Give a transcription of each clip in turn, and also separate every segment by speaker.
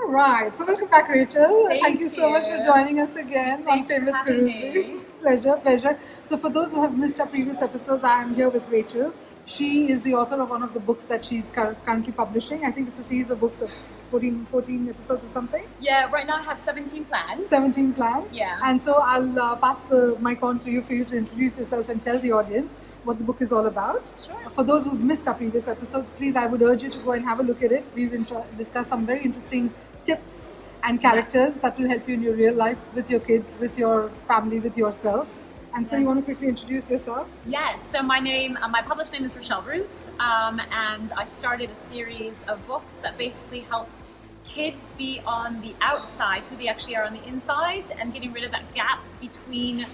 Speaker 1: Right. So welcome back, Rachel.
Speaker 2: Thank
Speaker 1: you so much for
Speaker 2: you.
Speaker 1: joining us again on
Speaker 2: Thanks for
Speaker 1: Famous
Speaker 2: having
Speaker 1: Perusi.
Speaker 2: me.
Speaker 1: Pleasure. So for those who have missed our previous episodes, I am here with Rachel. She is the author of one of the books that she's currently publishing. I think it's a series of books of 14 episodes or something.
Speaker 2: Yeah, right now I have 17 plans.
Speaker 1: 17 planned.
Speaker 2: Yeah.
Speaker 1: And so I'll pass the mic on to you for you to introduce yourself and tell the audience what the book is all about.
Speaker 2: Sure.
Speaker 1: For those who've missed our previous episodes, please, I would urge you to go and have a look at it. We've discussed some very interesting tips and characters that will help you in your real life with your kids, with your family, with yourself. And so you want to quickly introduce yourself?
Speaker 2: Yes, so my published name is Rachelle Ruth, and I started a series of books that basically help kids be on the outside who they actually are on the inside, and getting rid of that gap between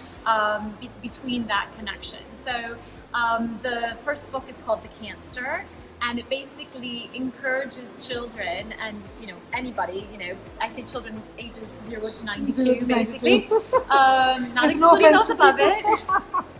Speaker 2: between that connection. So the first book is called The Treexstirs, and it basically encourages children and anybody, I say children ages 0 to 92 basically, not excluding those above it.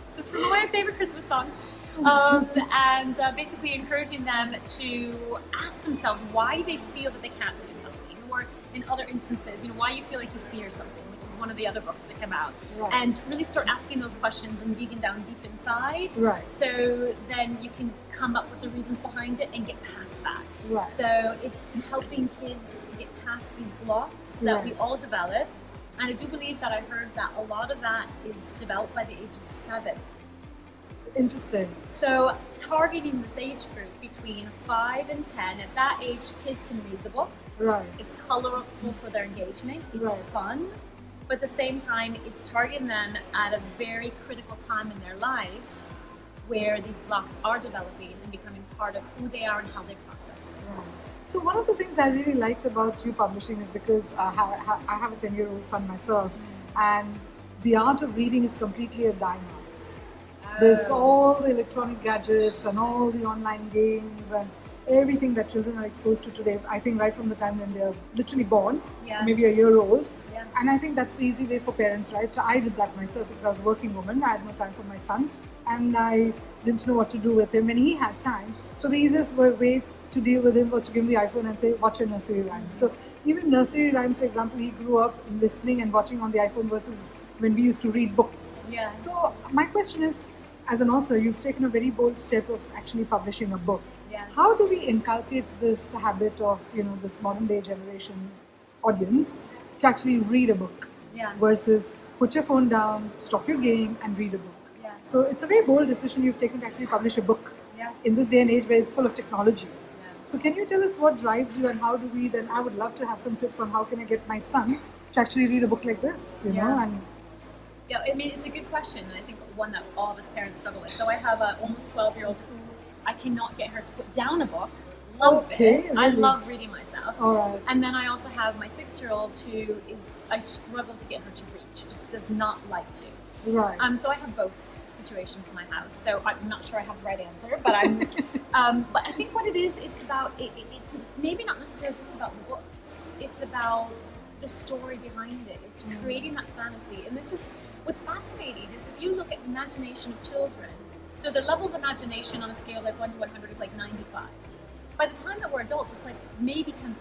Speaker 2: It's just one of my favorite Christmas songs. And basically encouraging them to ask themselves why they feel that they can't do something, or in other instances, why you feel like you fear something, which is one of the other books to come out.
Speaker 1: Right.
Speaker 2: And really start asking those questions and digging down deep inside.
Speaker 1: Right.
Speaker 2: So then you can come up with the reasons behind it and get past that.
Speaker 1: Right.
Speaker 2: So it's helping kids get past these blocks that we all develop. And I do believe that I heard that a lot of that is developed by the age of 7.
Speaker 1: Interesting.
Speaker 2: So targeting this age group between 5 and 10, at that age, kids can read the book.
Speaker 1: Right.
Speaker 2: It's colorful for their engagement. It's fun. But at the same time, it's targeting them at a very critical time in their life where these blocks are developing and becoming part of who they are and how they process things.
Speaker 1: Right. So one of the things I really liked about you publishing is because I have a 10-year-old son myself, and the art of reading is completely a dying art. With all the electronic gadgets and all the online games and everything that children are exposed to today, I think right from the time when they're literally born, maybe a year old.
Speaker 2: Yeah.
Speaker 1: And I think that's the easy way for parents, right? I did that myself because I was a working woman. I had no time for my son, and I didn't know what to do with him when he had time. So the easiest way to deal with him was to give him the iPhone and say, watch your nursery rhymes. So even nursery rhymes, for example, he grew up listening and watching on the iPhone versus when we used to read books.
Speaker 2: Yeah.
Speaker 1: So my question is, as an author, you've taken a very bold step of actually publishing a book.
Speaker 2: Yeah.
Speaker 1: How do we inculcate this habit of, this modern day generation audience to actually read a book versus put your phone down, stop your game and read a book?
Speaker 2: Yeah.
Speaker 1: So it's a very bold decision you've taken to actually publish a book in this day and age where it's full of technology.
Speaker 2: Yeah.
Speaker 1: So can you tell us what drives you, and how do we then, I would love to have some tips on how can I get my son to actually read a book like this, know? And
Speaker 2: yeah, I mean, it's a good question, and I think one that all of us parents struggle with. So I have an almost 12-year-old who I cannot get her to put down a book. Loves it.
Speaker 1: Really?
Speaker 2: I love reading myself.
Speaker 1: All right.
Speaker 2: And then I also have my 6-year-old who I struggle to get her to read. She just does not like to.
Speaker 1: Right.
Speaker 2: So I have both situations in my house. So I'm not sure I have the right answer, but I'm. But I think what it is, it's about. It's maybe not necessarily just about the books. It's about the story behind it. It's creating that fantasy, and this is. What's fascinating is if you look at the imagination of children, so the level of imagination on a scale like 1 to 100 is like 95. By the time that we're adults, it's like maybe 10%.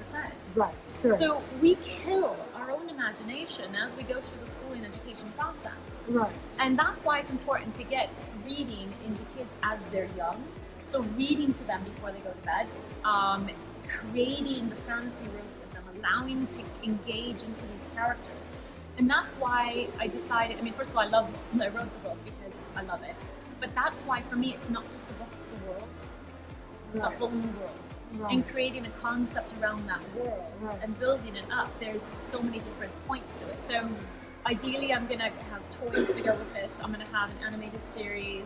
Speaker 1: Right, correct.
Speaker 2: So we kill our own imagination as we go through the schooling education process.
Speaker 1: Right.
Speaker 2: And that's why it's important to get reading into kids as they're young. So reading to them before they go to bed, creating the fantasy world with them, allowing them to engage into these characters. And that's why I decided, first of all, I love this, so I wrote the book because I love it. But that's why, for me, it's not just a book, it's the world. It's a whole new world.
Speaker 1: Right.
Speaker 2: And creating a concept around that world and building it up, there's so many different points to it. So ideally, I'm going to have toys to go with this. I'm going to have an animated series.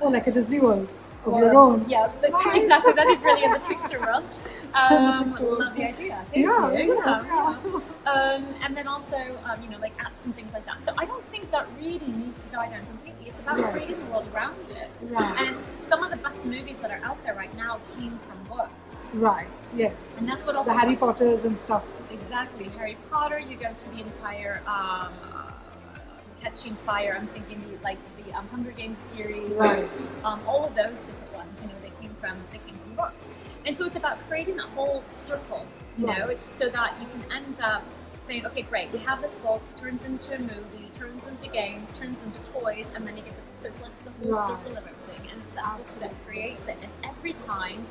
Speaker 1: Like a Disney World of your own.
Speaker 2: Yeah,
Speaker 1: Nice.
Speaker 2: Exactly. That'd be brilliant, the Treexstirs world.
Speaker 1: Treexstirs.
Speaker 2: Love the idea. Thank
Speaker 1: Yeah.
Speaker 2: you. And then also, like apps and things like that. So I don't think that reading needs to die down completely. It's about creating the world around it.
Speaker 1: Right.
Speaker 2: And some of the best movies that are out there right now came from books.
Speaker 1: Right, yes.
Speaker 2: And that's what also...
Speaker 1: The Harry Potters and stuff.
Speaker 2: Exactly. Harry Potter, you go to the entire Catching Fire, I'm thinking the Hunger Games series,
Speaker 1: Right.
Speaker 2: All of those different ones, they came from books. And so it's about creating that whole circle You know, it's so that you can end up saying, okay, great, we have this book, turns into a movie, turns into games, turns into toys, and then you get the, so it's like the whole circle of everything, and it's that book that creates it. And every time,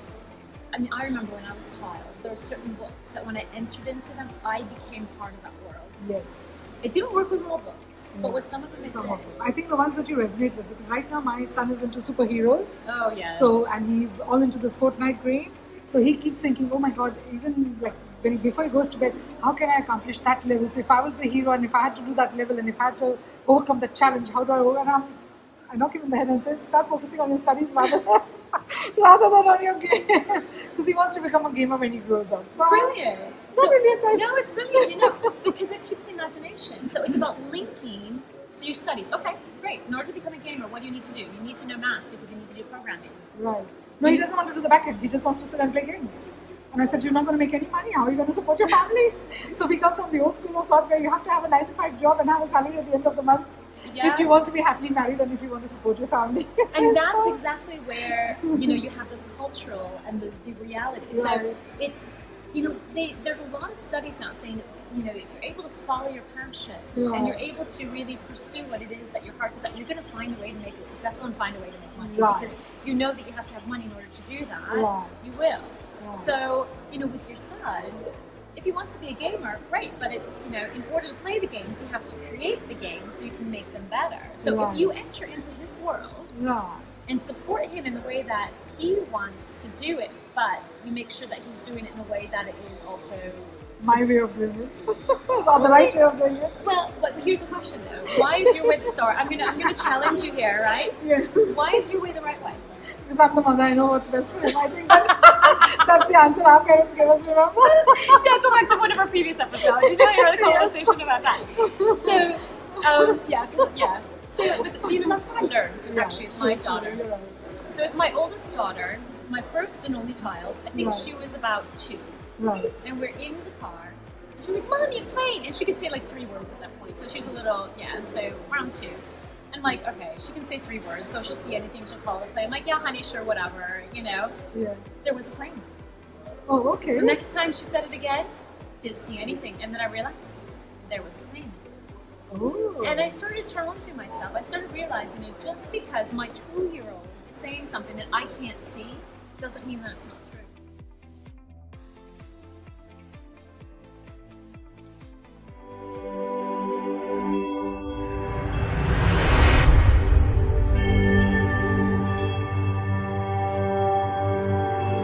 Speaker 2: I mean, I remember when I was a child, there were certain books that when I entered into them, I became part of that world.
Speaker 1: Yes.
Speaker 2: It didn't work with all books, but with some of them it did.
Speaker 1: I think the ones that you resonate with, because right now my son is into superheroes.
Speaker 2: Oh, yeah.
Speaker 1: So, and he's all into this Fortnite brain. So he keeps thinking, oh my God, even like before he goes to bed, how can I accomplish that level? So if I was the hero and if I had to do that level and if I had to overcome the challenge, how do I overcome? I knock him in the head and say, start focusing on your studies rather than on your game. Because he wants to become a gamer when he grows up. So
Speaker 2: brilliant.
Speaker 1: Not really a choice.
Speaker 2: No, it's brilliant, you know, because it keeps the imagination. So it's about linking to your studies. Okay, great. In order to become a gamer, what do you need to do? You need to know math because you need to do programming.
Speaker 1: Right. No, he doesn't want to do the back end. He just wants to sit and play games. And I said, you're not going to make any money. How are you going to support your family? So we come from the old school of thought where you have to have a 9-to-5 job and have a salary at the end of the month if you want to be happily married and if you want to support your family.
Speaker 2: And that's exactly where, you know, you have this cultural and the reality.
Speaker 1: Right.
Speaker 2: So it's, you know, there's a lot of studies now saying, you know, if you're able to follow your passion and you're able to really pursue what it is that your heart desires, you're going to find a way to make it successful and find a way to make money. Because you know that you have to have money in order to do that. You will. So, you know, with your son, if he wants to be a gamer, great, but it's, you know, in order to play the games, you have to create the games so you can make them better. So if you enter into his world and support him in the way that he wants to do it, but you make sure that he's doing it in a way that it is also
Speaker 1: my way of doing it, or the right way of doing it.
Speaker 2: Well, but here's the question though: why is your way? Sorry, I'm gonna challenge you here, right?
Speaker 1: Yes.
Speaker 2: Why is your way the right way?
Speaker 1: Because I'm the mother, I know what's best for him. I think that's the answer our parents give us, remember?
Speaker 2: Yeah, go back to one of our previous episodes. You know, you're the conversation about that. So, yeah. So, you know, that's what I learned, actually, with my daughter. So, with my oldest daughter, my first and only child, I think she was about 2.
Speaker 1: Right.
Speaker 2: And we're in the car, and she's like, Mommy, I'm playing. And she could say like 3 words at that point. So she's a little, so around 2. I'm like, okay, she can say 3 words, so she'll see anything, she'll call it play. I'm like, yeah, honey, sure, whatever, you know.
Speaker 1: Yeah.
Speaker 2: There was a plane.
Speaker 1: Oh, okay.
Speaker 2: The next time she said it again, didn't see anything. And then I realized there was a plane.
Speaker 1: Oh.
Speaker 2: And I started challenging myself. I started realizing that just because my 2-year-old is saying something that I can't see doesn't mean that it's not